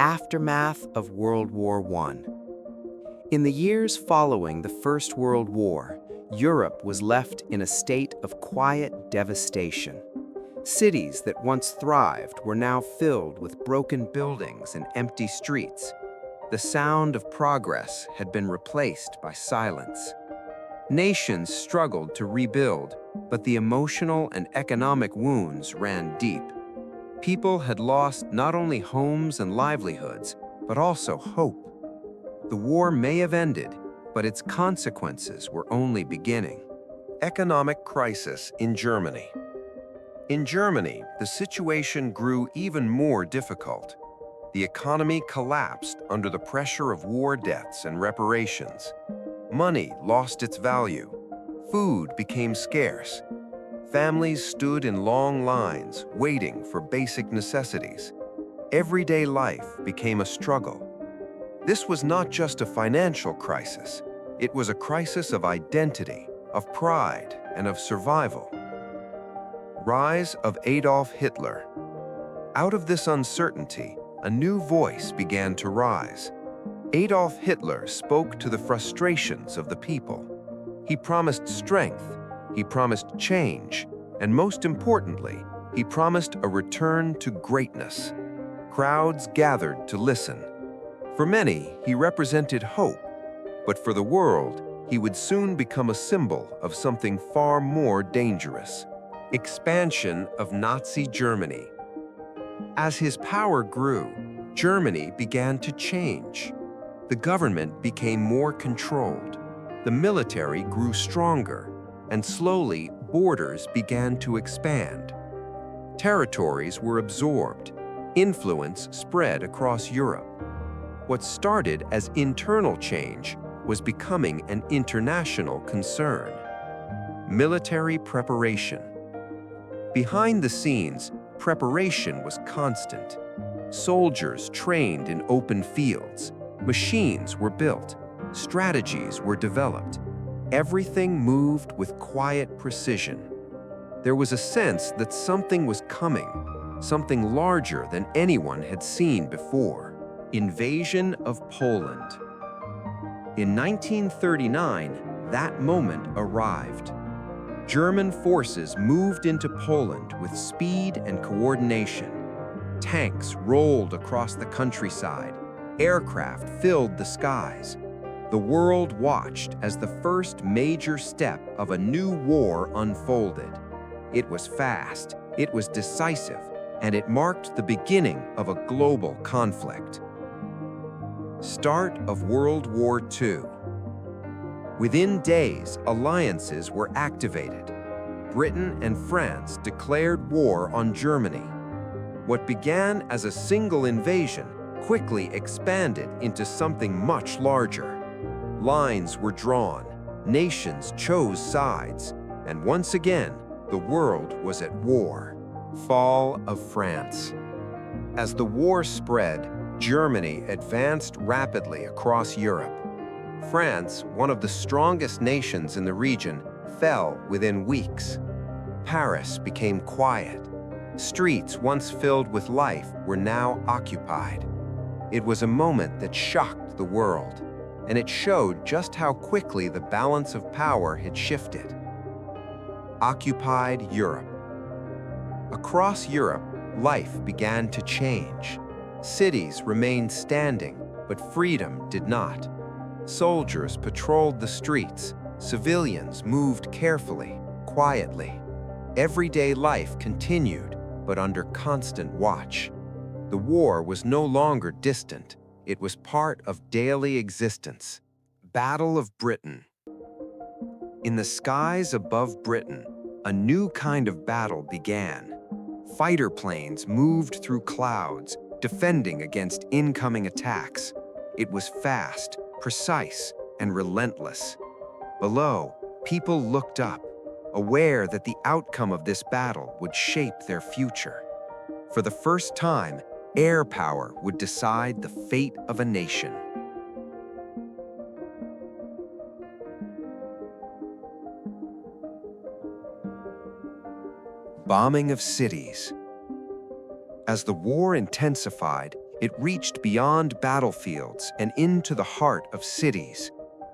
Aftermath of World War I. In the years following the First World War, Europe was left in a state of quiet devastation. Cities that once thrived were now filled with broken buildings and empty streets. The sound of progress had been replaced by silence. Nations struggled to rebuild, but the emotional and economic wounds ran deep. People had lost not only homes and livelihoods, but also hope. The war may have ended, but its consequences were only beginning. Economic crisis in Germany. In Germany, the situation grew even more difficult. The economy collapsed under the pressure of war deaths and reparations. Money lost its value. Food became scarce. Families stood in long lines, waiting for basic necessities. Everyday life became a struggle. This was not just a financial crisis. It was a crisis of identity, of pride, and of survival. Rise of Adolf Hitler. Out of this uncertainty, a new voice began to rise. Adolf Hitler spoke to the frustrations of the people. He promised strength, he promised change, and most importantly, he promised a return to greatness. Crowds gathered to listen. For many, he represented hope, but for the world, he would soon become a symbol of something far more dangerous. Expansion of Nazi Germany. As his power grew, Germany began to change. The government became more controlled. The military grew stronger, and slowly borders began to expand. Territories were absorbed. Influence spread across Europe. What started as internal change was becoming an international concern. Military preparation. Behind the scenes, preparation was constant. Soldiers trained in open fields. Machines were built. Strategies were developed. Everything moved with quiet precision. There was a sense that something was coming, something larger than anyone had seen before. Invasion of Poland. In 1939, that moment arrived. German forces moved into Poland with speed and coordination. Tanks rolled across the countryside. Aircraft filled the skies. The world watched as the first major step of a new war unfolded. It was fast, it was decisive, and it marked the beginning of a global conflict. Start of World War II. Within days, alliances were activated. Britain and France declared war on Germany. What began as a single invasion quickly expanded into something much larger. Lines were drawn, nations chose sides, and once again, the world was at war. Fall of France. As the war spread, Germany advanced rapidly across Europe. France, one of the strongest nations in the region, fell within weeks. Paris became quiet. Streets once filled with life were now occupied. It was a moment that shocked the world, and it showed just how quickly the balance of power had shifted. Occupied Europe. Across Europe, life began to change. Cities remained standing, but freedom did not. Soldiers patrolled the streets. Civilians moved carefully, quietly. Everyday life continued, but under constant watch. The war was no longer distant. It was part of daily existence. Battle of Britain. In the skies above Britain, a new kind of battle began. Fighter planes moved through clouds, defending against incoming attacks. It was fast, precise, and relentless. Below, people looked up, aware that the outcome of this battle would shape their future. For the first time, air power would decide the fate of a nation. Bombing of cities. As the war intensified, It reached beyond battlefields and into the heart of cities.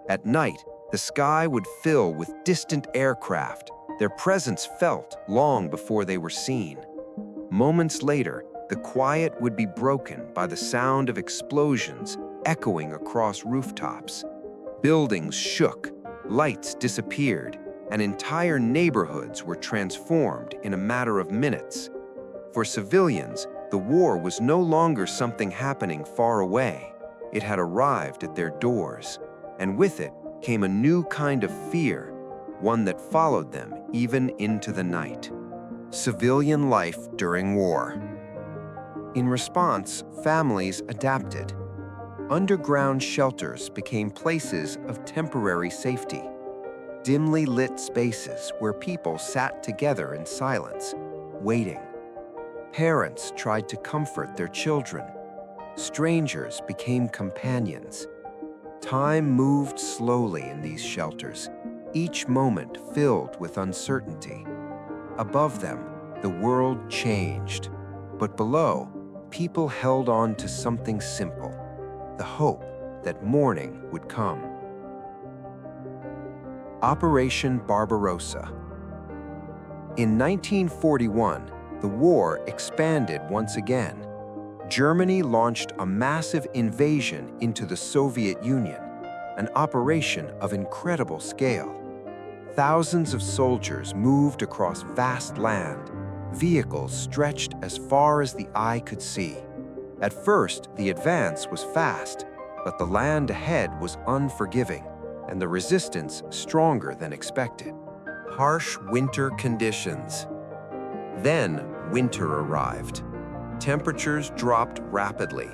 At night, the sky would fill with distant aircraft, their presence felt long before they were seen. Moments later, the quiet would be broken by the sound of explosions echoing across rooftops. Buildings shook, lights disappeared, and entire neighborhoods were transformed in a matter of minutes. For civilians, the war was no longer something happening far away. It had arrived at their doors, and with it came a new kind of fear, one that followed them even into the night. Civilian life during war. In response, families adapted. Underground shelters became places of temporary safety, dimly lit spaces where people sat together in silence, waiting. Parents tried to comfort their children. Strangers became companions. Time moved slowly in these shelters, each moment filled with uncertainty. Above them, the world changed, but below, people held on to something simple, the hope that morning would come. Operation Barbarossa. In 1941, the war expanded once again. Germany launched a massive invasion into the Soviet Union, an operation of incredible scale. Thousands of soldiers moved across vast land, vehicles stretched as far as the eye could see. At first, the advance was fast, but the land ahead was unforgiving, and the resistance stronger than expected. Harsh winter conditions. Then, winter arrived. Temperatures dropped rapidly.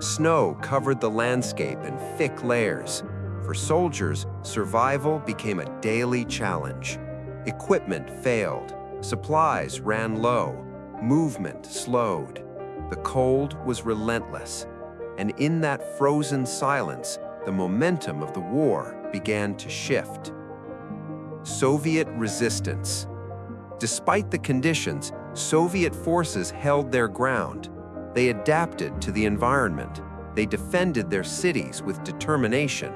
Snow covered the landscape in thick layers. For soldiers, survival became a daily challenge. Equipment failed, supplies ran low, movement slowed. The cold was relentless, and in that frozen silence, the momentum of the war began to shift. Soviet resistance. Despite the conditions, Soviet forces held their ground. They adapted to the environment. They defended their cities with determination.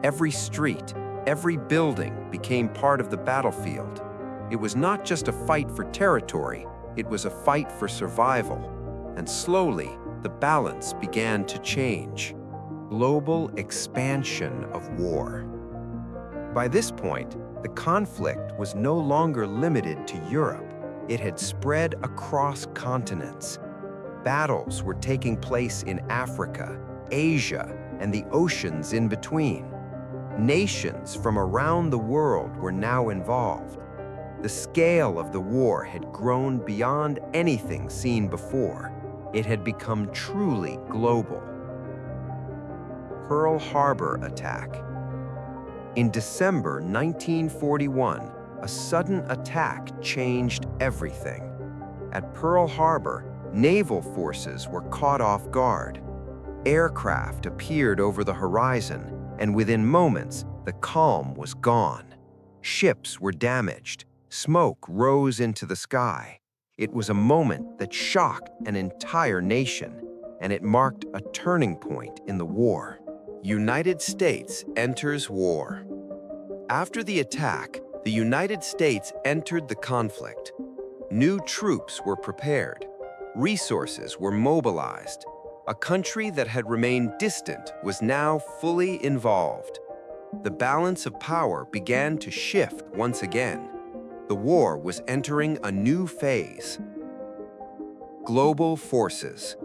Every street, every building became part of the battlefield. It was not just a fight for territory, it was a fight for survival. And slowly, the balance began to change. Global expansion of war. By this point, the conflict was no longer limited to Europe. It had spread across continents. Battles were taking place in Africa, Asia, and the oceans in between. Nations from around the world were now involved. The scale of the war had grown beyond anything seen before. It had become truly global. Pearl Harbor attack. In December 1941, a sudden attack changed everything. At Pearl Harbor, naval forces were caught off guard. Aircraft appeared over the horizon, and within moments, the calm was gone. Ships were damaged. Smoke rose into the sky. It was a moment that shocked an entire nation, and it marked a turning point in the war. United States enters war. After the attack, the United States entered the conflict. New troops were prepared. Resources were mobilized. A country that had remained distant was now fully involved. The balance of power began to shift once again. The war was entering a new phase. Global forces.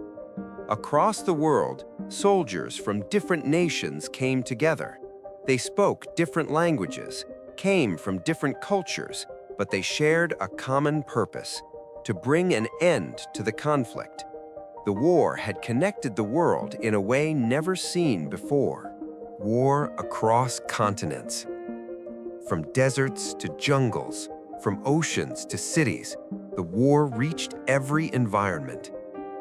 Across the world, soldiers from different nations came together. They spoke different languages, came from different cultures, but they shared a common purpose: to bring an end to the conflict. The war had connected the world in a way never seen before. War across continents. From deserts to jungles, from oceans to cities, the war reached every environment.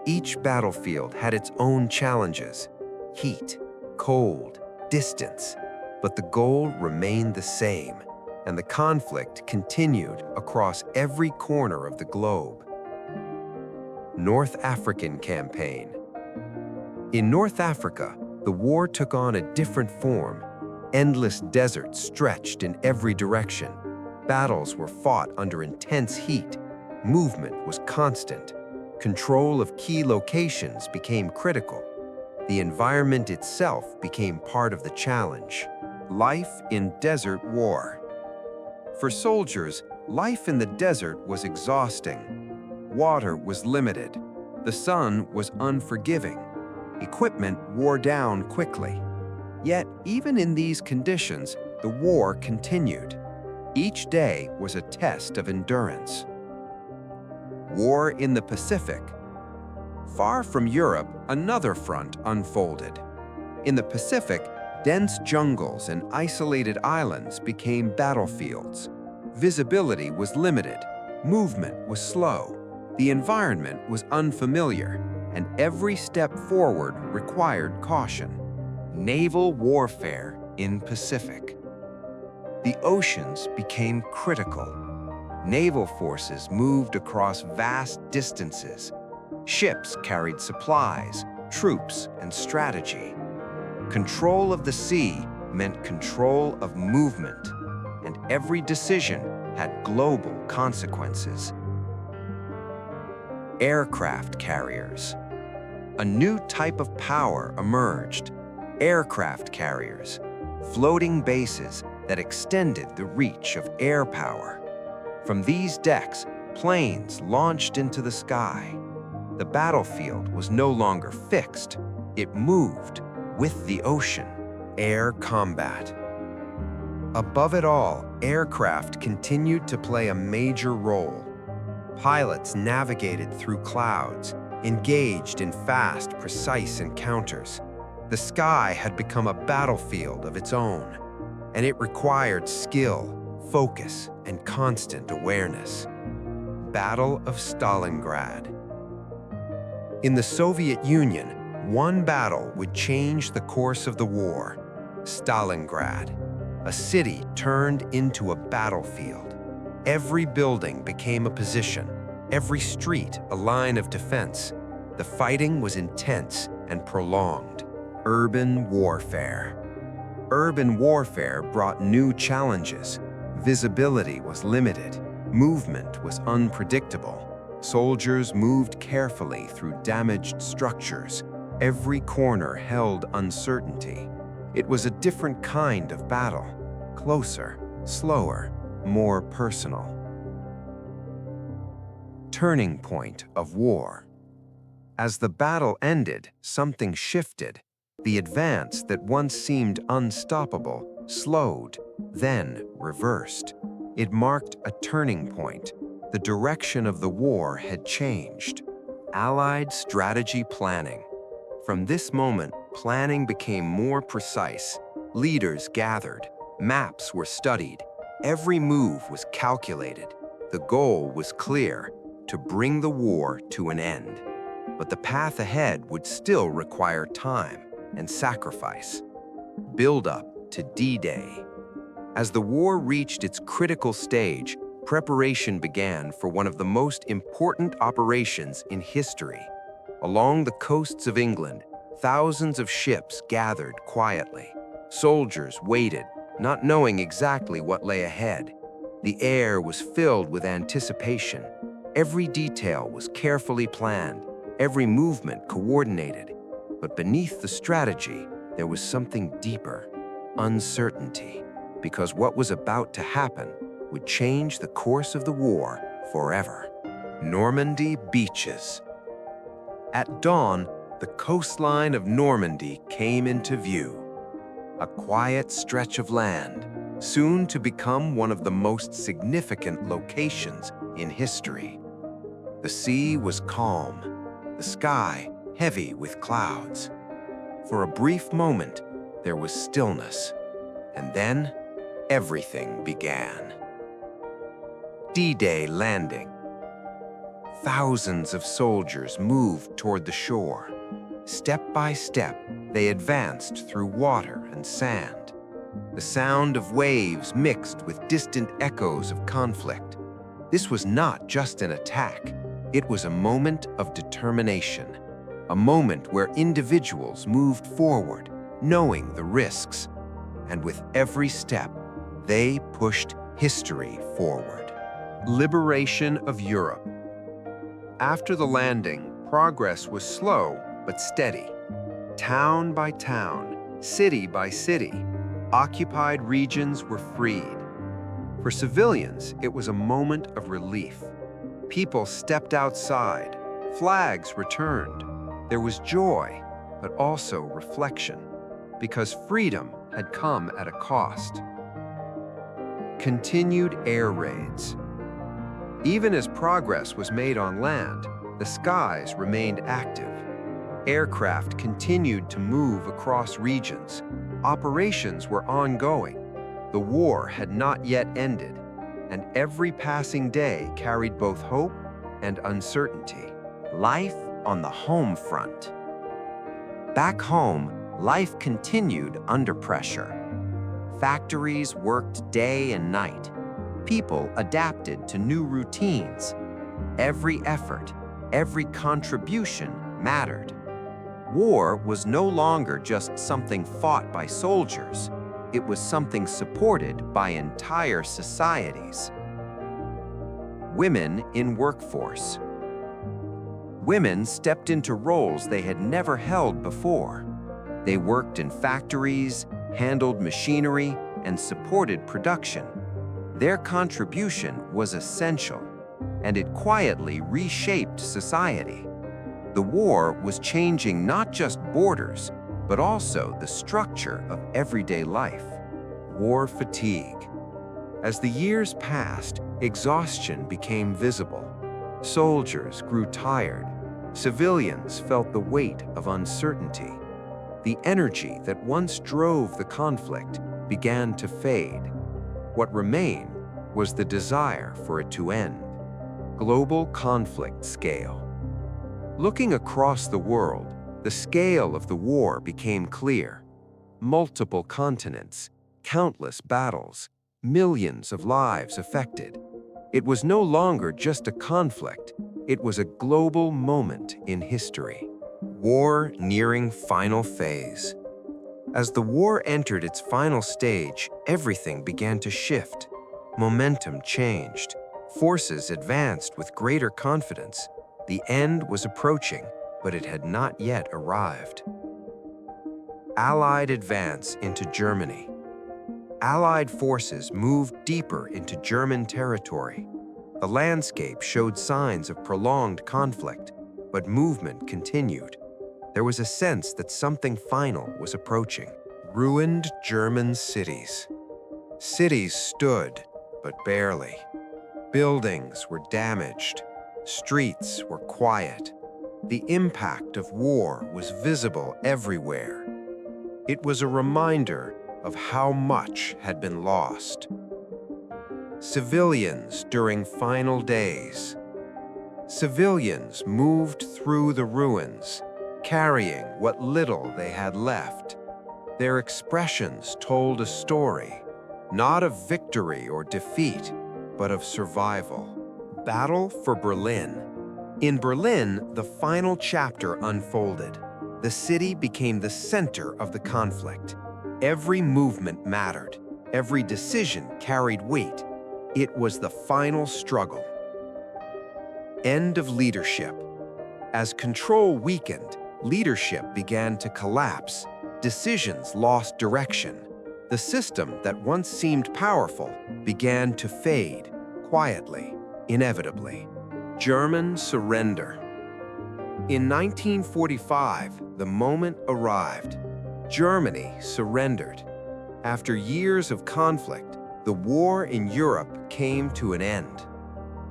Each battlefield had its own challenges: heat, cold, distance. But the goal remained the same, and the conflict continued across every corner of the globe. North African Campaign. In North Africa, the war took on a different form. Endless deserts stretched in every direction. Battles were fought under intense heat. Movement was constant. Control of key locations became critical. The environment itself became part of the challenge. Life in desert war. For soldiers, life in the desert was exhausting. Water was limited. The sun was unforgiving. Equipment wore down quickly. Yet, even in these conditions, the war continued. Each day was a test of endurance. War in the Pacific. Far from Europe, another front unfolded. In the Pacific, dense jungles and isolated islands became battlefields. Visibility was limited. Movement was slow. The environment was unfamiliar, and every step forward required caution. Naval warfare in Pacific. The oceans became critical. Naval forces moved across vast distances. Ships carried supplies, troops, and strategy. Control of the sea meant control of movement, and every decision had global consequences. Aircraft carriers. A new type of power emerged. Aircraft carriers, floating bases that extended the reach of air power. From these decks, planes launched into the sky. The battlefield was no longer fixed. It moved with the ocean. Air combat. Above it all, aircraft continued to play a major role. Pilots navigated through clouds, engaged in fast, precise encounters. The sky had become a battlefield of its own, and it required skill, focus, and constant awareness. Battle of Stalingrad. In the Soviet Union, one battle would change the course of the war. Stalingrad, a city turned into a battlefield. Every building became a position, every street a line of defense. The fighting was intense and prolonged. Urban warfare. Urban warfare brought new challenges. Visibility was limited. Movement was unpredictable. Soldiers moved carefully through damaged structures. Every corner held uncertainty. It was a different kind of battle. Closer, slower, more personal. Turning point of war. As the battle ended, something shifted. The advance that once seemed unstoppable slowed, then reversed. It marked a turning point. The direction of the war had changed. Allied strategy planning. From this moment, planning became more precise. Leaders gathered. Maps were studied. Every move was calculated. The goal was clear: to bring the war to an end. But the path ahead would still require time and sacrifice. Build up to D-Day. As the war reached its critical stage, preparation began for one of the most important operations in history. Along the coasts of England, thousands of ships gathered quietly. Soldiers waited, not knowing exactly what lay ahead. The air was filled with anticipation. Every detail was carefully planned, every movement coordinated. But beneath the strategy, there was something deeper: uncertainty, because what was about to happen would change the course of the war forever. Normandy beaches. At dawn, the coastline of Normandy came into view. A quiet stretch of land, soon to become one of the most significant locations in history. The sea was calm, the sky heavy with clouds. For a brief moment, there was stillness, and then everything began. D-Day landing. Thousands of soldiers moved toward the shore. Step by step, they advanced through water and sand. The sound of waves mixed with distant echoes of conflict. This was not just an attack. It was a moment of determination, a moment where individuals moved forward, knowing the risks, and with every step, they pushed history forward. Liberation of Europe. After the landing, progress was slow but steady. Town by town, city by city, occupied regions were freed. For civilians, it was a moment of relief. People stepped outside, flags returned. There was joy, but also reflection, because freedom had come at a cost. Continued air raids. Even as progress was made on land, the skies remained active. Aircraft continued to move across regions. Operations were ongoing. The war had not yet ended, and every passing day carried both hope and uncertainty. Life on the home front. Back home, life continued under pressure. Factories worked day and night. People adapted to new routines. Every effort, every contribution mattered. War was no longer just something fought by soldiers. It was something supported by entire societies. Women in workforce. Women stepped into roles they had never held before. They worked in factories, handled machinery, and supported production. Their contribution was essential, and it quietly reshaped society. The war was changing not just borders, but also the structure of everyday life. War fatigue. As the years passed, exhaustion became visible. Soldiers grew tired. Civilians felt the weight of uncertainty. The energy that once drove the conflict began to fade. What remained was the desire for it to end. Global conflict scale. Looking across the world, the scale of the war became clear. Multiple continents, countless battles, millions of lives affected. It was no longer just a conflict, it was a global moment in history. War nearing final phase. As the war entered its final stage, everything began to shift. Momentum changed. Forces advanced with greater confidence. The end was approaching, but it had not yet arrived. Allied advance into Germany. Allied forces moved deeper into German territory. The landscape showed signs of prolonged conflict, but movement continued. There was a sense that something final was approaching. Ruined German cities. Cities stood, but barely. Buildings were damaged. Streets were quiet. The impact of war was visible everywhere. It was a reminder of how much had been lost. Civilians during final days. Civilians moved through the ruins, carrying what little they had left. Their expressions told a story, not of victory or defeat, but of survival. Battle for Berlin. In Berlin, the final chapter unfolded. The city became the center of the conflict. Every movement mattered. Every decision carried weight. It was the final struggle. End of leadership. As control weakened, leadership began to collapse. Decisions lost direction. The system that once seemed powerful began to fade, quietly, inevitably. German surrender. In 1945, the moment arrived. Germany surrendered. After years of conflict, the war in Europe came to an end.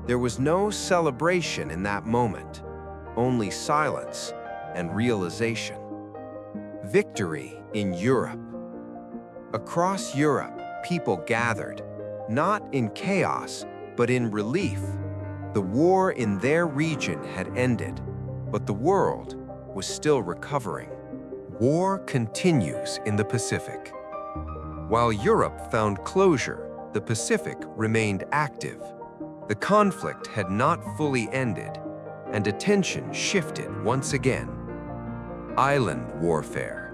There was no celebration in that moment, only silence and realization. Victory in Europe. Across Europe, people gathered, not in chaos, but in relief. The war in their region had ended, but the world was still recovering. War continues in the Pacific. While Europe found closure, the Pacific remained active. The conflict had not fully ended, and attention shifted once again. Island warfare.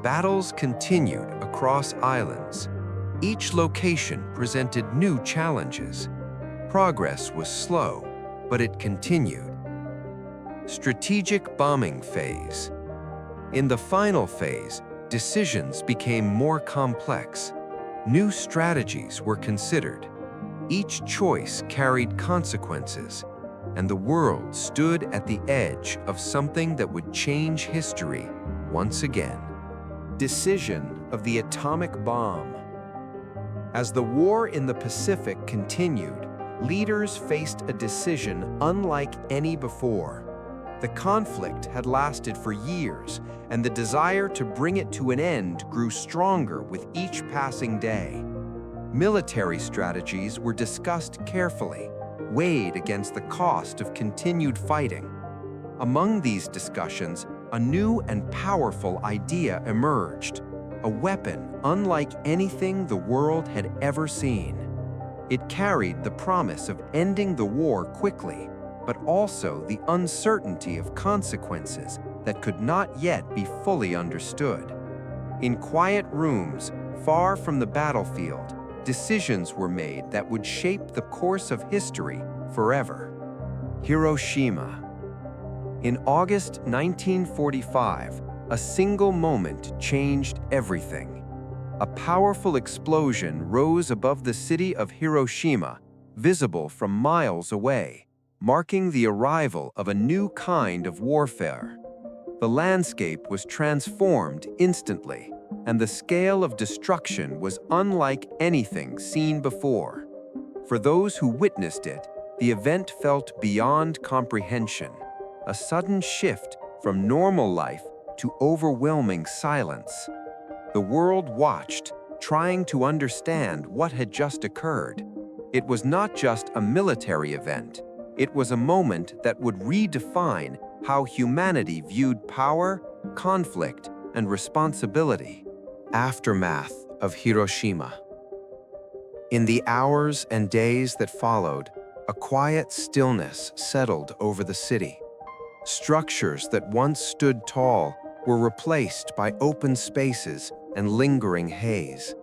Battles continued across islands. Each location presented new challenges. Progress was slow, but it continued. Strategic bombing phase. In the final phase, decisions became more complex. New strategies were considered. Each choice carried consequences, and the world stood at the edge of something that would change history once again. Decision of the atomic bomb. As the war in the Pacific continued, leaders faced a decision unlike any before. The conflict had lasted for years, and the desire to bring it to an end grew stronger with each passing day. Military strategies were discussed carefully, weighed against the cost of continued fighting. Among these discussions, a new and powerful idea emerged, a weapon unlike anything the world had ever seen. It carried the promise of ending the war quickly, but also the uncertainty of consequences that could not yet be fully understood. In quiet rooms, far from the battlefield, decisions were made that would shape the course of history forever. Hiroshima. In August 1945, a single moment changed everything. A powerful explosion rose above the city of Hiroshima, visible from miles away, marking the arrival of a new kind of warfare. The landscape was transformed instantly, and the scale of destruction was unlike anything seen before. For those who witnessed it, the event felt beyond comprehension, a sudden shift from normal life to overwhelming silence. The world watched, trying to understand what had just occurred. It was not just a military event. It was a moment that would redefine how humanity viewed power, conflict, and responsibility. Aftermath of Hiroshima. In the hours and days that followed, a quiet stillness settled over the city. Structures that once stood tall were replaced by open spaces and lingering haze.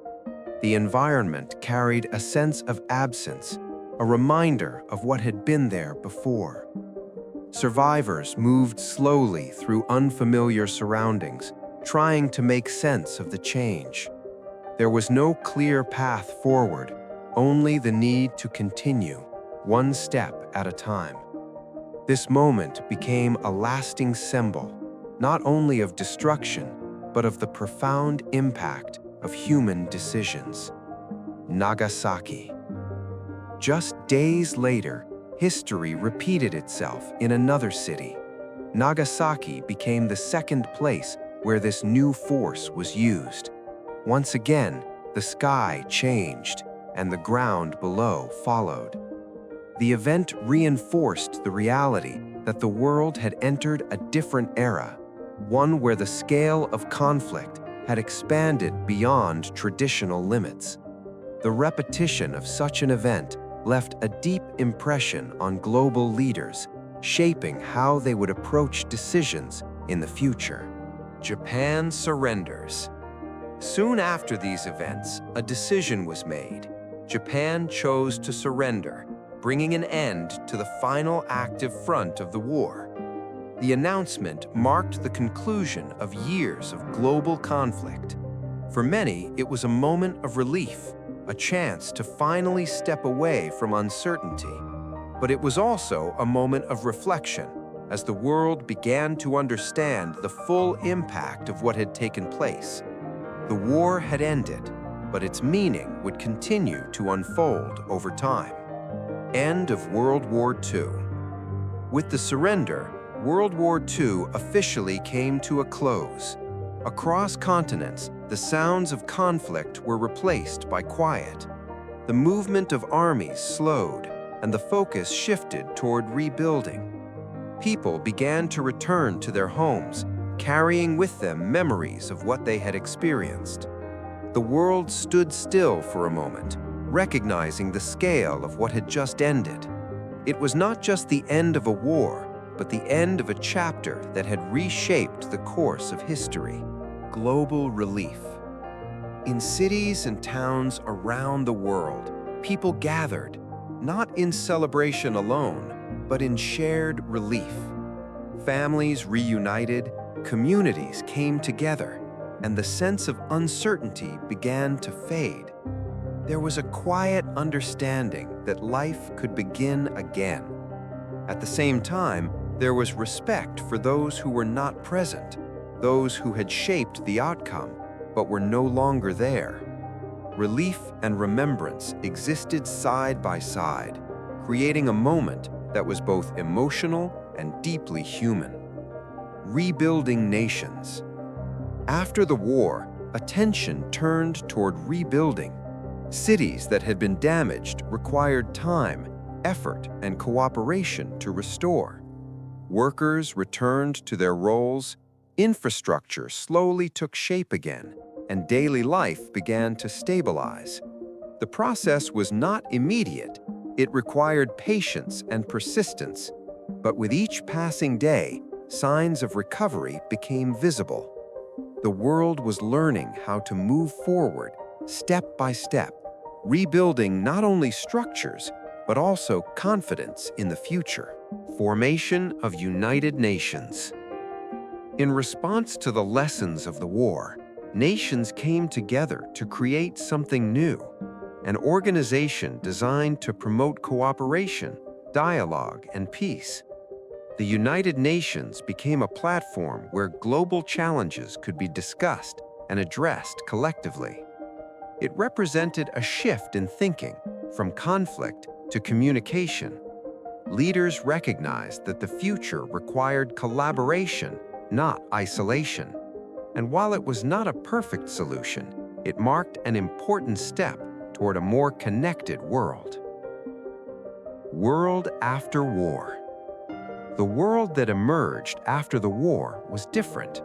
The environment carried a sense of absence, a reminder of what had been there before. Survivors moved slowly through unfamiliar surroundings, trying to make sense of the change. There was no clear path forward, only the need to continue, one step at a time. This moment became a lasting symbol, not only of destruction, but of the profound impact of human decisions. Nagasaki. Just days later, history repeated itself in another city. Nagasaki became the second place where this new force was used. Once again, the sky changed, and the ground below followed. The event reinforced the reality that the world had entered a different era, one where the scale of conflict had expanded beyond traditional limits. The repetition of such an event left a deep impression on global leaders, shaping how they would approach decisions in the future. Japan surrenders. Soon after these events, a decision was made. Japan chose to surrender, bringing an end to the final active front of the war. The announcement marked the conclusion of years of global conflict. For many, it was a moment of relief, a chance to finally step away from uncertainty. But it was also a moment of reflection, as the world began to understand the full impact of what had taken place. The war had ended, but its meaning would continue to unfold over time. End of World War II. With the surrender, World War II officially came to a close. Across continents, the sounds of conflict were replaced by quiet. The movement of armies slowed, and the focus shifted toward rebuilding. People began to return to their homes, carrying with them memories of what they had experienced. The world stood still for a moment, recognizing the scale of what had just ended. It was not just the end of a war, but the end of a chapter that had reshaped the course of history. Global relief. In cities and towns around the world, people gathered, not in celebration alone, but in shared relief. Families reunited, communities came together, and the sense of uncertainty began to fade. There was a quiet understanding that life could begin again. At the same time, there was respect for those who were not present, those who had shaped the outcome, but were no longer there. Relief and remembrance existed side by side, creating a moment that was both emotional and deeply human. Rebuilding nations. After the war, attention turned toward rebuilding. Cities that had been damaged required time, effort, and cooperation to restore. Workers returned to their roles, infrastructure slowly took shape again, and daily life began to stabilize. The process was not immediate. It required patience and persistence, but with each passing day, signs of recovery became visible. The world was learning how to move forward, step by step, rebuilding not only structures, but also confidence in the future. Formation of United Nations. In response to the lessons of the war, nations came together to create something new, an organization designed to promote cooperation, dialogue, and peace. The United Nations became a platform where global challenges could be discussed and addressed collectively. It represented a shift in thinking from conflict to communication. Leaders recognized that the future required collaboration, not isolation. And while it was not a perfect solution, it marked an important step toward a more connected world. World after war. The world that emerged after the war was different.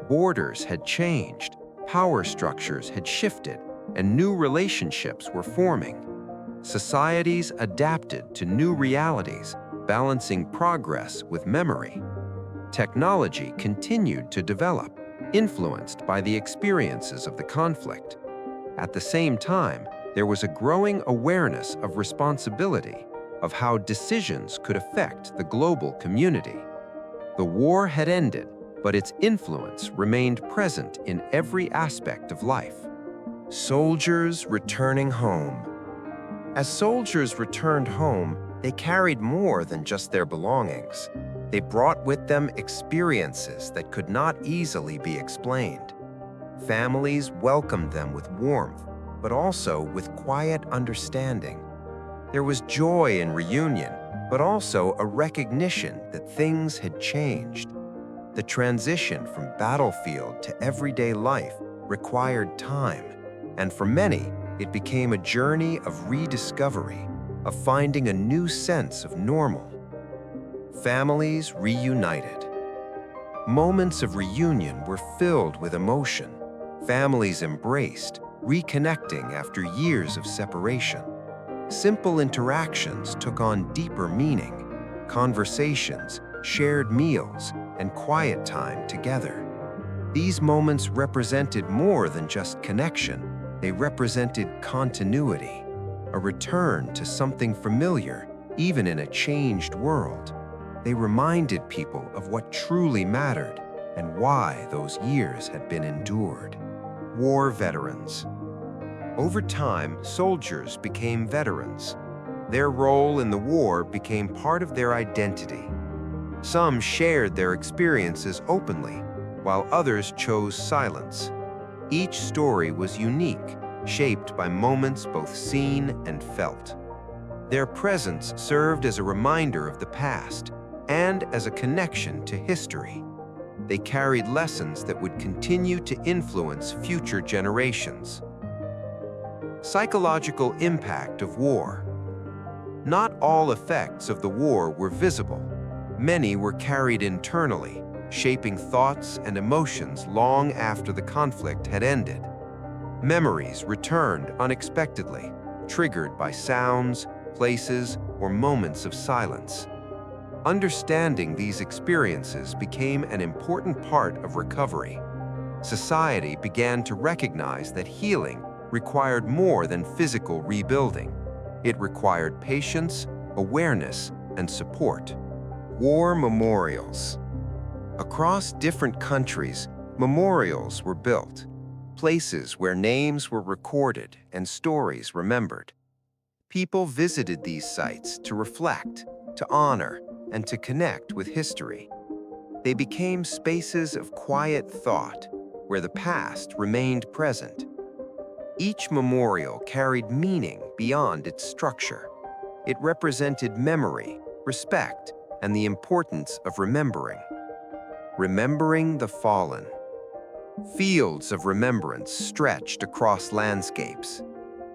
Borders had changed, power structures had shifted, and new relationships were forming. Societies adapted to new realities, balancing progress with memory. Technology continued to develop, influenced by the experiences of the conflict. At the same time, there was a growing awareness of responsibility, of how decisions could affect the global community. The war had ended, but its influence remained present in every aspect of life. Soldiers returning home. As soldiers returned home, they carried more than just their belongings. They brought with them experiences that could not easily be explained. Families welcomed them with warmth, but also with quiet understanding. There was joy in reunion, but also a recognition that things had changed. The transition from battlefield to everyday life required time, and for many, it became a journey of rediscovery, of finding a new sense of normal. Families reunited. Moments of reunion were filled with emotion. Families embraced, reconnecting after years of separation. Simple interactions took on deeper meaning. Conversations, shared meals, and quiet time together. These moments represented more than just connection. They represented continuity, a return to something familiar, even in a changed world. They reminded people of what truly mattered and why those years had been endured. War veterans. Over time, soldiers became veterans. Their role in the war became part of their identity. Some shared their experiences openly, while others chose silence. Each story was unique, shaped by moments both seen and felt. Their presence served as a reminder of the past and as a connection to history. They carried lessons that would continue to influence future generations. Psychological impact of war. Not all effects of the war were visible. Many were carried internally, shaping thoughts and emotions long after the conflict had ended. Memories returned unexpectedly, triggered by sounds, places, or moments of silence. Understanding these experiences became an important part of recovery. Society began to recognize that healing required more than physical rebuilding. It required patience, awareness, and support. War memorials. Across different countries, memorials were built, places where names were recorded and stories remembered. People visited these sites to reflect, to honor, and to connect with history. They became spaces of quiet thought, where the past remained present. Each memorial carried meaning beyond its structure. It represented memory, respect, and the importance of remembering. Remembering the fallen. Fields of remembrance stretched across landscapes.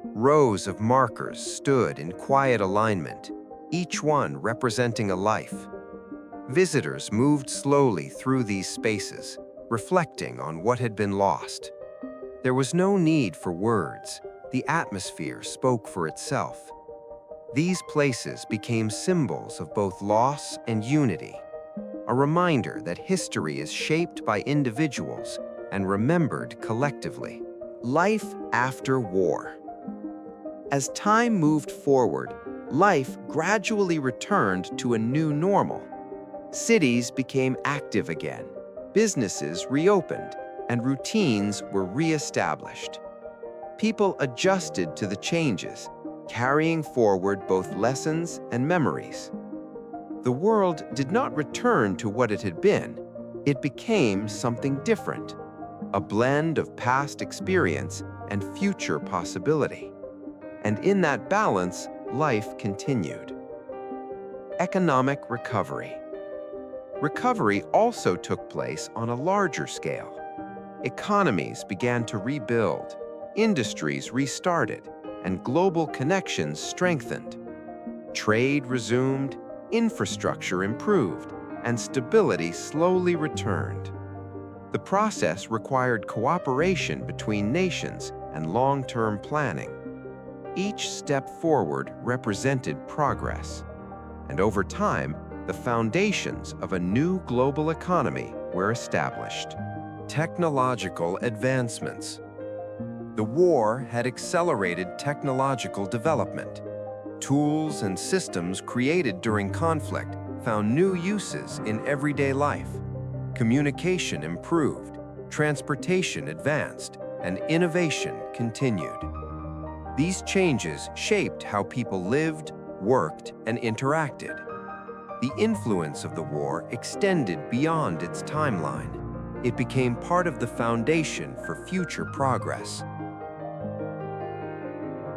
Rows of markers stood in quiet alignment, each one representing a life. Visitors moved slowly through these spaces, reflecting on what had been lost. There was no need for words. The atmosphere spoke for itself. These places became symbols of both loss and unity, a reminder that history is shaped by individuals and remembered collectively. Life after war. As time moved forward, life gradually returned to a new normal. Cities became active again, businesses reopened, and routines were re-established. People adjusted to the changes, carrying forward both lessons and memories. The world did not return to what it had been. It became something different, a blend of past experience and future possibility. And in that balance, life continued. Economic recovery. Recovery also took place on a larger scale. Economies began to rebuild, industries restarted, and global connections strengthened. Trade resumed, infrastructure improved, and stability slowly returned. The process required cooperation between nations and long-term planning. Each step forward represented progress, and over time, the foundations of a new global economy were established. Technological advancements. The war had accelerated technological development. Tools and systems created during conflict found new uses in everyday life. Communication improved, transportation advanced, and innovation continued. These changes shaped how people lived, worked, and interacted. The influence of the war extended beyond its timeline. It became part of the foundation for future progress.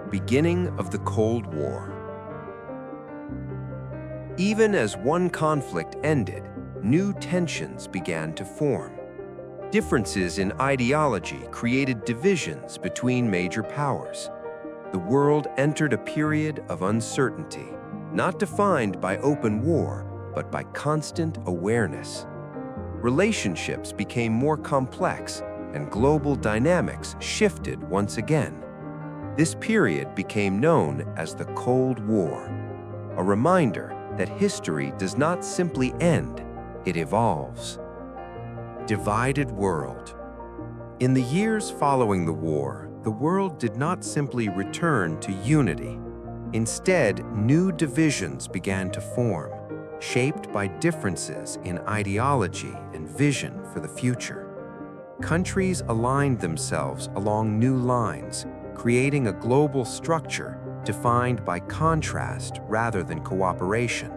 Beginning of the Cold War. Even as one conflict ended, new tensions began to form. Differences in ideology created divisions between major powers. The world entered a period of uncertainty, not defined by open war, but by constant awareness. Relationships became more complex, and global dynamics shifted once again. This period became known as the Cold War, a reminder that history does not simply end, it evolves. Divided world. In the years following the war, the world did not simply return to unity. Instead, new divisions began to form, shaped by differences in ideology and vision for the future. Countries aligned themselves along new lines, creating a global structure defined by contrast rather than cooperation.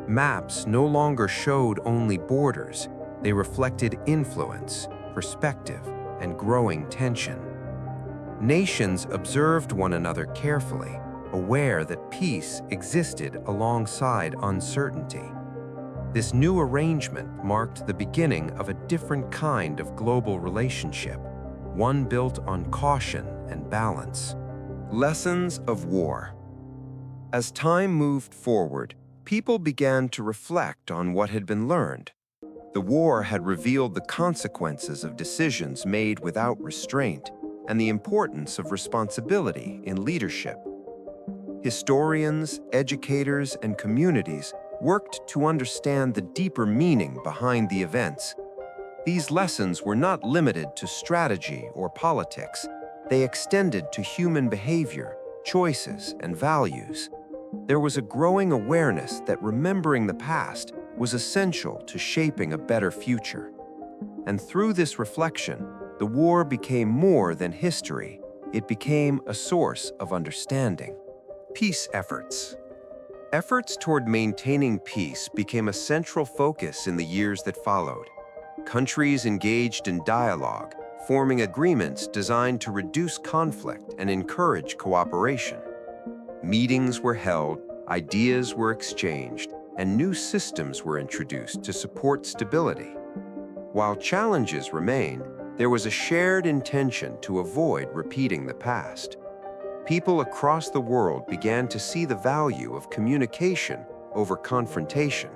Maps no longer showed only borders, they reflected influence, perspective, and growing tension. Nations observed one another carefully, aware that peace existed alongside uncertainty. This new arrangement marked the beginning of a different kind of global relationship, one built on caution and balance. Lessons of war. As time moved forward, people began to reflect on what had been learned. The war had revealed the consequences of decisions made without restraint and the importance of responsibility in leadership. Historians, educators, and communities worked to understand the deeper meaning behind the events. These lessons were not limited to strategy or politics. They extended to human behavior, choices, and values. There was a growing awareness that remembering the past was essential to shaping a better future. And through this reflection, the war became more than history. It became a source of understanding. Peace efforts. Efforts toward maintaining peace became a central focus in the years that followed. Countries engaged in dialogue, forming agreements designed to reduce conflict and encourage cooperation. Meetings were held, ideas were exchanged, and new systems were introduced to support stability. While challenges remained, there was a shared intention to avoid repeating the past. People across the world began to see the value of communication over confrontation.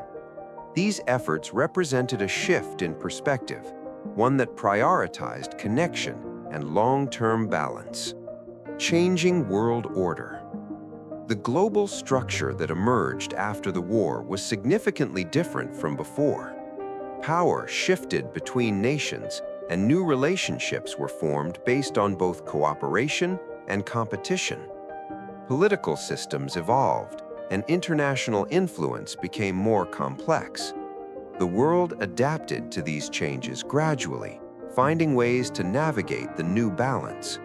These efforts represented a shift in perspective, one that prioritized connection and long-term balance. Changing world order. The global structure that emerged after the war was significantly different from before. Power shifted between nations, and new relationships were formed based on both cooperation and competition. Political systems evolved, and international influence became more complex. The world adapted to these changes gradually, finding ways to navigate the new balance.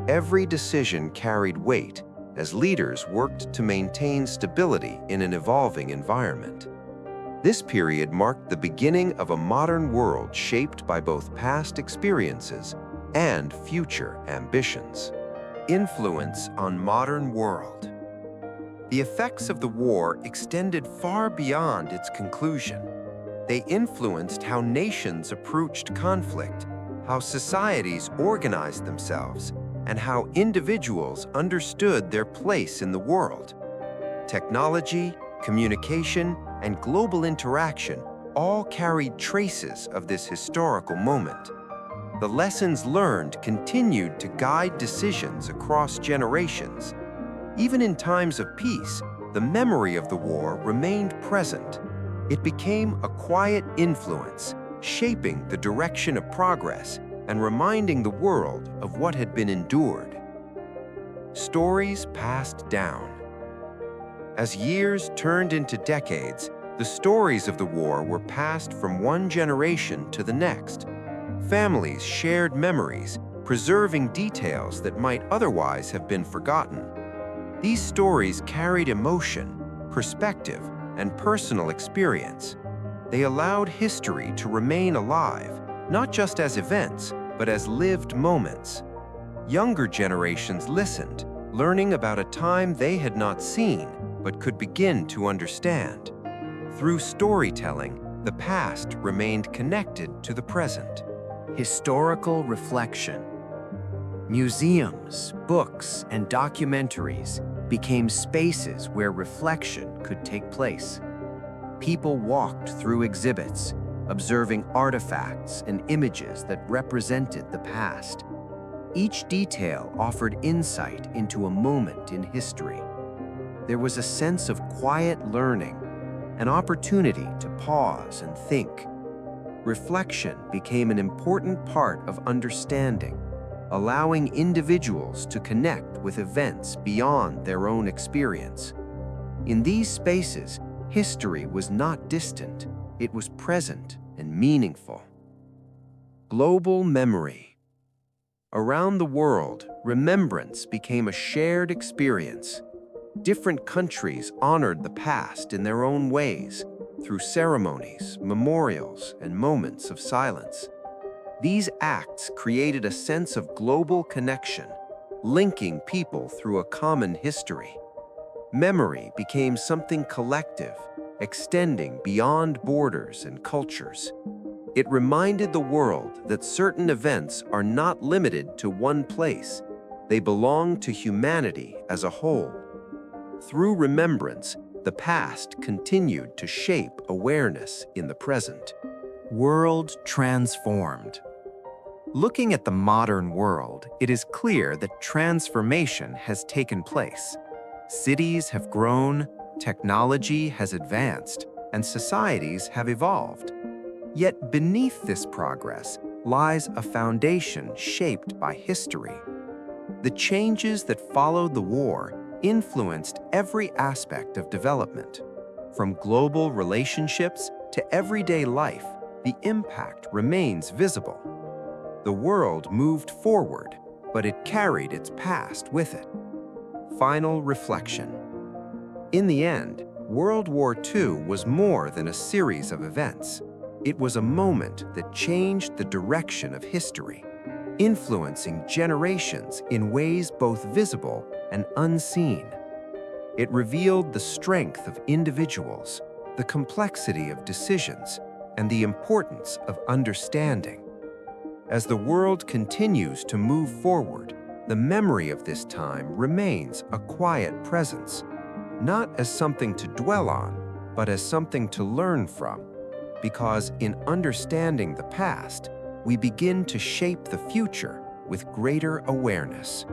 Every decision carried weight as leaders worked to maintain stability in an evolving environment. This period marked the beginning of a modern world shaped by both past experiences and future ambitions. Influence on modern world. The effects of the war extended far beyond its conclusion. They influenced how nations approached conflict, how societies organized themselves, and how individuals understood their place in the world. Technology, communication, and global interaction all carried traces of this historical moment. The lessons learned continued to guide decisions across generations. Even in times of peace, the memory of the war remained present. It became a quiet influence, shaping the direction of progress and reminding the world of what had been endured. Stories passed down. As years turned into decades, the stories of the war were passed from one generation to the next. Families shared memories, preserving details that might otherwise have been forgotten. These stories carried emotion, perspective, and personal experience. They allowed history to remain alive, not just as events, but as lived moments. Younger generations listened, learning about a time they had not seen, but could begin to understand. Through storytelling, the past remained connected to the present. Historical reflection. Museums, books, and documentaries became spaces where reflection could take place. People walked through exhibits, observing artifacts and images that represented the past. Each detail offered insight into a moment in history. There was a sense of quiet learning, an opportunity to pause and think. Reflection became an important part of understanding, allowing individuals to connect with events beyond their own experience. In these spaces, history was not distant, it was present and meaningful. Global memory. Around the world, remembrance became a shared experience. Different countries honored the past in their own ways, through ceremonies, memorials, and moments of silence. These acts created a sense of global connection, linking people through a common history. Memory became something collective, extending beyond borders and cultures. It reminded the world that certain events are not limited to one place. They belong to humanity as a whole. Through remembrance, the past continued to shape awareness in the present. World transformed. Looking at the modern world, it is clear that transformation has taken place. Cities have grown, Technology has advanced, and societies have evolved. Yet beneath this progress lies a foundation shaped by history. The changes that followed the war influenced every aspect of development. From global relationships to everyday life, the impact remains visible. The world moved forward, but it carried its past with it. Final reflection. In the end, World War II was more than a series of events. It was a moment that changed the direction of history, influencing generations in ways both visible and unseen. It revealed the strength of individuals, the complexity of decisions, and the importance of understanding. As the world continues to move forward, the memory of this time remains a quiet presence, not as something to dwell on, but as something to learn from. Because in understanding the past, we begin to shape the future with greater awareness.